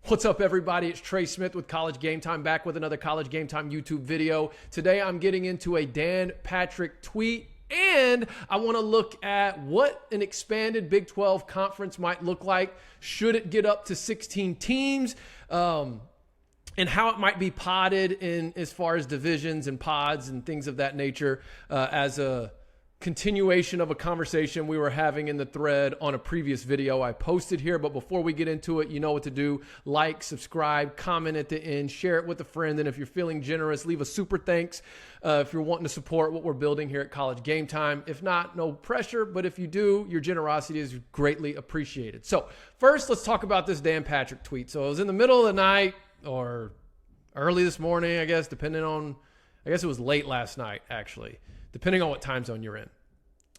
What's up, everybody? It's Trey Smith with College Game Time, back with another College Game Time YouTube video. Today, I'm getting into a Dan Patrick tweet, and I want to look at what an expanded Big 12 conference might look like. Should it get up to 16 teams? And how it might be podded in as far as divisions and pods and things of that nature, as a continuation of a conversation we were having in the thread on a previous video I posted here. But before we get into it, you know what to do. Like, subscribe, comment at the end, share it with a friend. And if you're feeling generous, leave a super thanks if you're wanting to support what we're building here at College Game Time. If not, no pressure. But if you do, your generosity is greatly appreciated. So first, let's talk about this Dan Patrick tweet. So it was in the middle of the night or early this morning, I guess, I guess it was late last night, actually, depending on what time zone you're in.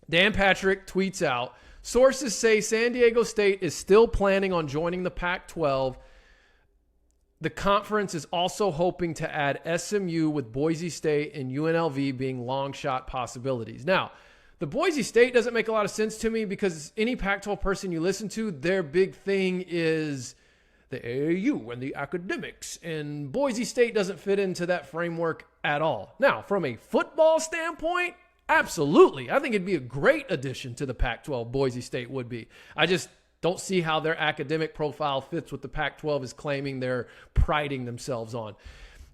Dan Patrick tweets out, sources say San Diego State is still planning on joining the Pac-12. The conference is also hoping to add SMU, with Boise State and UNLV being long shot possibilities. Now, the Boise State doesn't make a lot of sense to me because any Pac-12 person you listen to, their big thing is the AAU and the academics, and Boise State doesn't fit into that framework at all. Now, from a football standpoint, absolutely. I think it'd be a great addition to the Pac-12. Boise State would be. I just don't see how their academic profile fits what the Pac-12 is claiming they're priding themselves on.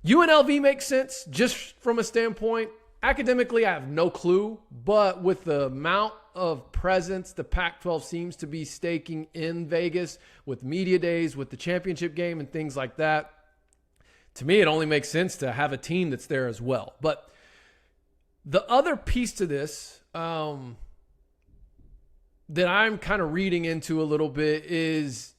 UNLV makes sense just from a standpoint. Academically, I have no clue, but with the amount of presence the Pac-12 seems to be staking in Vegas with media days, with the championship game and things like that, to me, it only makes sense to have a team that's there as well. But the other piece to this that I'm kind of reading into a little bit is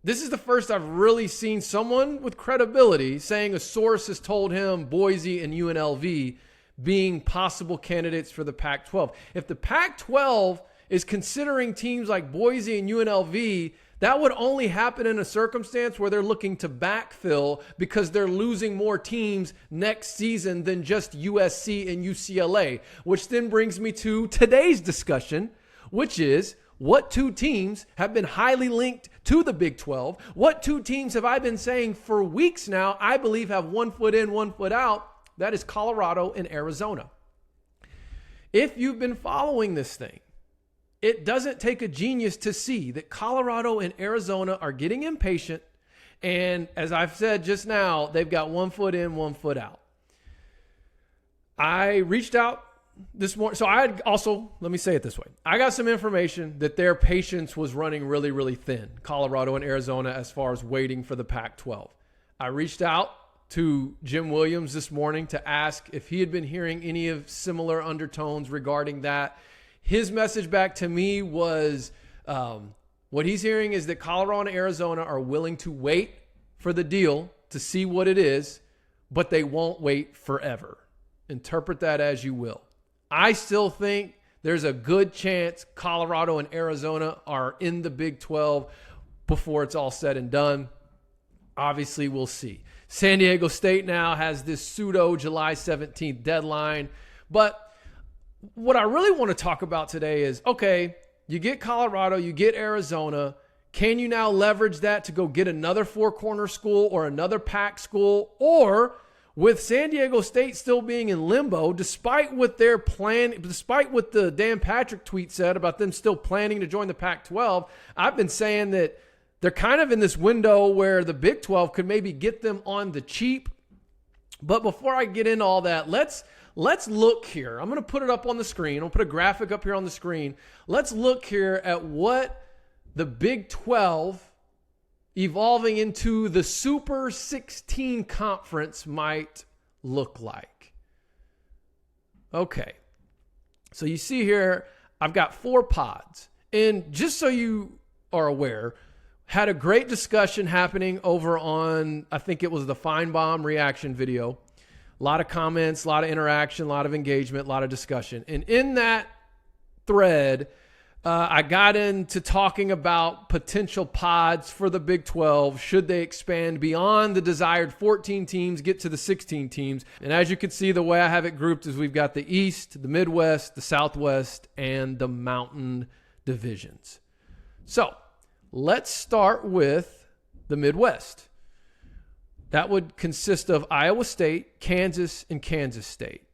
this is the first I've really seen someone with credibility saying a source has told him Boise and UNLV being possible candidates for the Pac-12. If the Pac-12 is considering teams like Boise and UNLV, that would only happen in a circumstance where they're looking to backfill because they're losing more teams next season than just USC and UCLA, which then brings me to today's discussion, which is what two teams have been highly linked to the Big 12? What two teams have I been saying for weeks now I believe have one foot in, one foot out? That is Colorado and Arizona. If you've been following this thing, it doesn't take a genius to see that Colorado and Arizona are getting impatient. And as I've said just now, they've got one foot in, one foot out. I reached out this morning. So I had also, let me say it this way. I got some information that their patience was running really, really thin, Colorado and Arizona, as far as waiting for the Pac-12. I reached out to Jim Williams this morning to ask if he had been hearing any of similar undertones regarding that. His message back to me was what he's hearing is that Colorado and Arizona are willing to wait for the deal to see what it is, but they won't wait forever. Interpret that as you will. I still think there's a good chance Colorado and Arizona are in the Big 12 before it's all said and done. Obviously, we'll see. San Diego State now has this pseudo July 17th deadline. But what I really want to talk about today is, okay, you get Colorado, you get Arizona. Can you now leverage that to go get another four-corner school or another Pac school? Or with San Diego State still being in limbo, despite what their plan, despite what the Dan Patrick tweet said about them still planning to join the Pac-12, I've been saying that they're kind of in this window where the Big 12 could maybe get them on the cheap. But before I get into all that, let's look here. I'm going to put it up on the screen. I'll put a graphic up here on the screen. Let's look here at what the Big 12 evolving into the Super 16 conference might look like. Okay. So you see here, I've got 4 pods. And just so you are aware, had a great discussion happening over on, I think it was the Feinbaum reaction video. A lot of comments, a lot of interaction, a lot of engagement, a lot of discussion. And in that thread, I got into talking about potential pods for the Big 12. Should they expand beyond the desired 14 teams, get to the 16 teams? And as you can see, the way I have it grouped is we've got the East, the Midwest, the Southwest, and the Mountain divisions. So let's start with the Midwest. That would consist of Iowa State, Kansas, and Kansas State.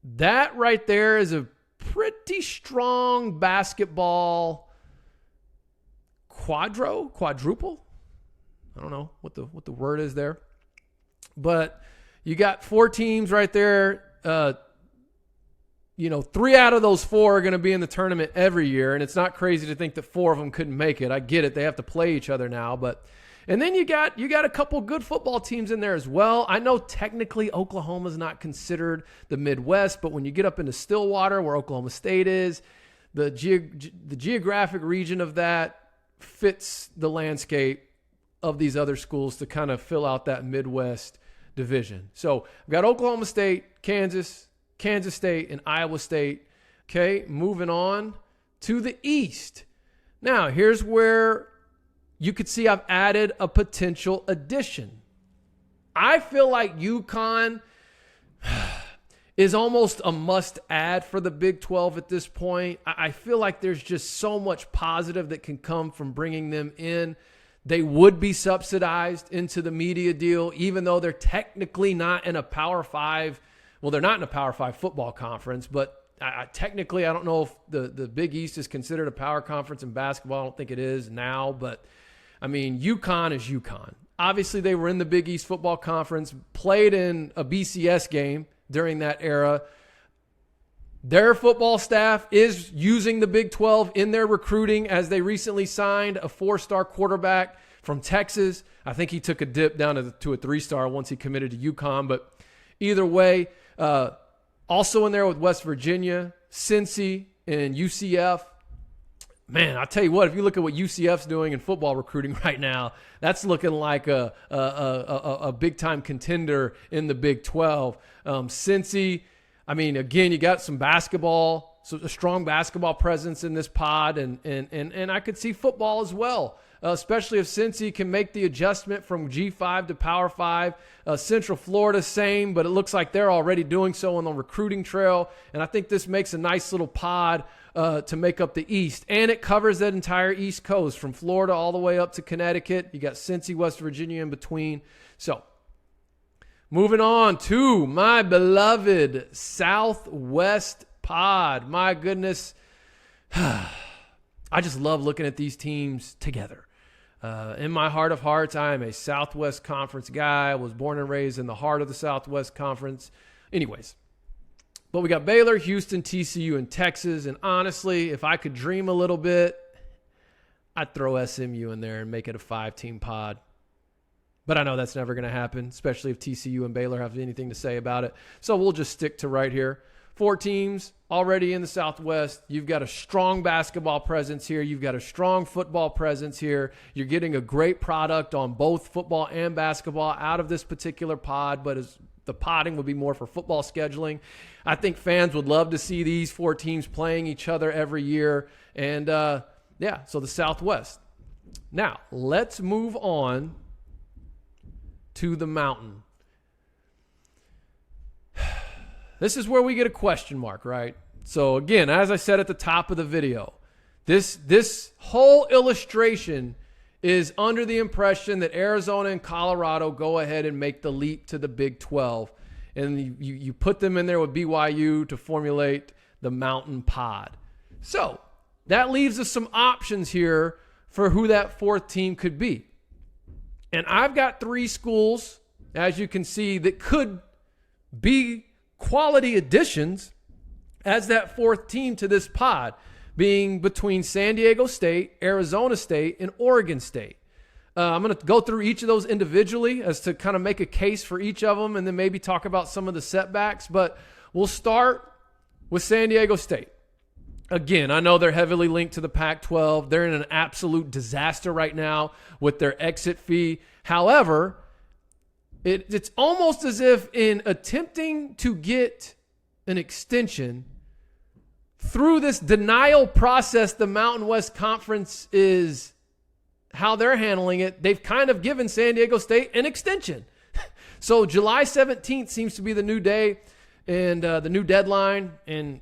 That right there is a pretty strong basketball quadruple. I don't know what the word is there. But you got 4 teams right there. 3 out of those 4 are going to be in the tournament every year, and it's not crazy to think that 4 of them couldn't make it. I get it. They have to play each other now, and then you got a couple good football teams in there as well. I know technically Oklahoma's not considered the Midwest, but when you get up into Stillwater, where Oklahoma State is, the geographic region of that fits the landscape of these other schools to kind of fill out that Midwest division. So I've got Oklahoma State, Kansas State, and Iowa State. Okay, moving on to the East. Now, here's where you could see I've added a potential addition. I feel like UConn is almost a must-add for the Big 12 at this point. I feel like there's just so much positive that can come from bringing them in. They would be subsidized into the media deal, even though they're technically not in a Power 5. Well, they're not in a Power 5 football conference, but technically I don't know if the Big East is considered a power conference in basketball. I don't think it is now, but I mean, UConn is UConn. Obviously, they were in the Big East football conference, played in a BCS game during that era. Their football staff is using the Big 12 in their recruiting, as they recently signed a 4-star quarterback from Texas. I think he took a dip down to a 3-star once he committed to UConn. But either way, also in there with West Virginia, Cincy, and UCF. Man, I'll tell you what, if you look at what UCF's doing in football recruiting right now, that's looking like a big-time contender in the Big 12. Cincy, I mean, again, you got some basketball, so a strong basketball presence in this pod, and I could see football as well, especially if Cincy can make the adjustment from G5 to Power 5. Central Florida, same, but it looks like they're already doing so on the recruiting trail, and I think this makes a nice little pod to make up the East, and it covers that entire East Coast from Florida all the way up to Connecticut. You got Cincy, West Virginia in between. So moving on to my beloved Southwest pod. My goodness, I just love looking at these teams together. In my heart of hearts, I am a Southwest Conference guy. I was born and raised in the heart of the Southwest Conference. Anyways, but we got Baylor, Houston, TCU, and Texas. And honestly, if I could dream a little bit, I'd throw SMU in there and make it a 5-team pod. But I know that's never going to happen, especially if TCU and Baylor have anything to say about it. So we'll just stick to right here. 4 teams already in the Southwest. You've got a strong basketball presence here. You've got a strong football presence here. You're getting a great product on both football and basketball out of this particular pod, but the podding would be more for football scheduling. I think fans would love to see these 4 teams playing each other every year. And, so the Southwest. Now, let's move on to the Mountain. This is where we get a question mark, right? So again, as I said at the top of the video, this whole illustration is under the impression that Arizona and Colorado go ahead and make the leap to the Big 12. And you put them in there with BYU to formulate the Mountain Pod. So that leaves us some options here for who that 4th team could be. And I've got 3 schools, as you can see, that could be quality additions as that 4th team to this pod, being between San Diego State, Arizona State, and Oregon State. I'm going to go through each of those individually as to kind of make a case for each of them and then maybe talk about some of the setbacks. But we'll start with San Diego State. Again, I know they're heavily linked to the Pac-12. They're in an absolute disaster right now with their exit fee. However, it's almost as if in attempting to get an extension through this denial process, the Mountain West Conference is how they're handling it. They've kind of given San Diego State an extension. So July 17th seems to be the new day and the new deadline. And,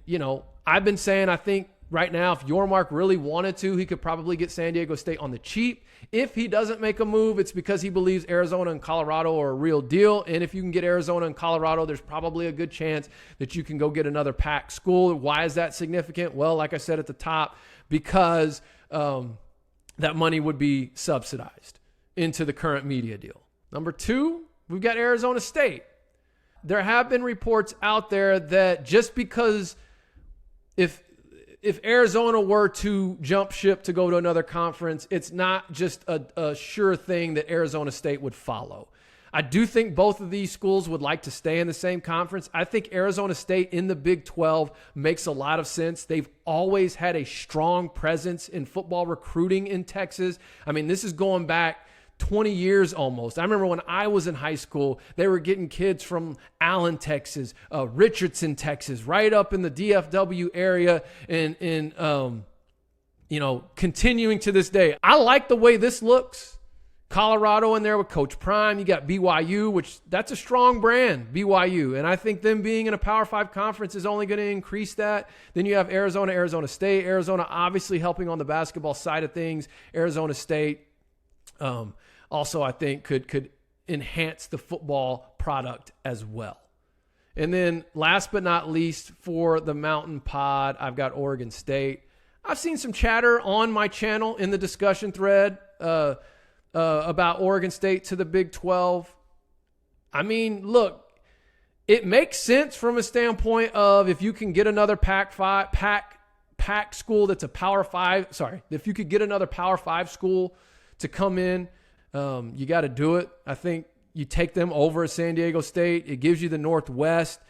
I've been saying I think right now, if Yormark really wanted to, he could probably get San Diego State on the cheap. If he doesn't make a move, it's because he believes Arizona and Colorado are a real deal. And if you can get Arizona and Colorado, there's probably a good chance that you can go get another Pac school. Why is that significant? Well, like I said at the top, because that money would be subsidized into the current media deal. Number 2, we've got Arizona State. There have been reports out there that just because if Arizona were to jump ship to go to another conference, it's not just a sure thing that Arizona State would follow. I do think both of these schools would like to stay in the same conference. I think Arizona State in the Big 12 makes a lot of sense. They've always had a strong presence in football recruiting in Texas. I mean, this is going back 20 years almost. I remember when I was in high school, they were getting kids from Allen, Texas, Richardson, Texas, right up in the DFW area, and continuing to this day. I like the way this looks. Colorado in there with Coach Prime. You got BYU, which that's a strong brand, BYU. And I think them being in a Power 5 conference is only going to increase that. Then you have Arizona, Arizona State. Arizona obviously helping on the basketball side of things. Arizona State also, I think, could enhance the football product as well. And then last but not least, for the Mountain Pod, I've got Oregon State. I've seen some chatter on my channel in the discussion thread about Oregon State to the Big 12. I mean, look, it makes sense from a standpoint of if you can get another Pac school that's a Power 5. Sorry, if you could get another Power 5 school to come in, you got to do it. I think you take them over at San Diego State. It gives you the Northwest.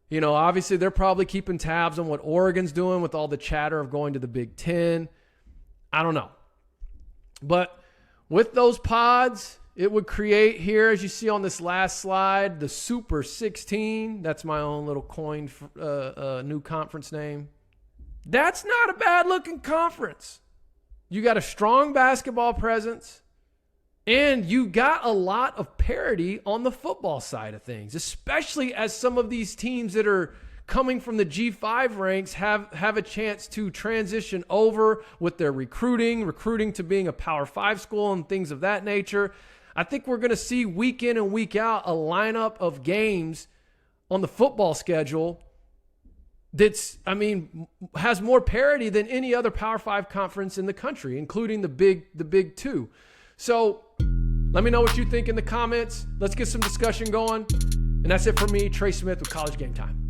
You know, obviously they're probably keeping tabs on what Oregon's doing with all the chatter of going to the Big 10. I don't know. But with those pods, it would create here, as you see on this last slide, the Super 16. That's my own little coined new conference name. That's not a bad-looking conference. You got a strong basketball presence, and you got a lot of parity on the football side of things, especially as some of these teams that are coming from the G5 ranks have a chance to transition over with their recruiting to being a Power 5 school and things of that nature. I think we're going to see week in and week out a lineup of games on the football schedule has more parity than any other Power 5 conference in the country, including the Big 2. So let me know what you think in the comments. Let's get some discussion going. And that's it for me, Trey Smith with College Game Time.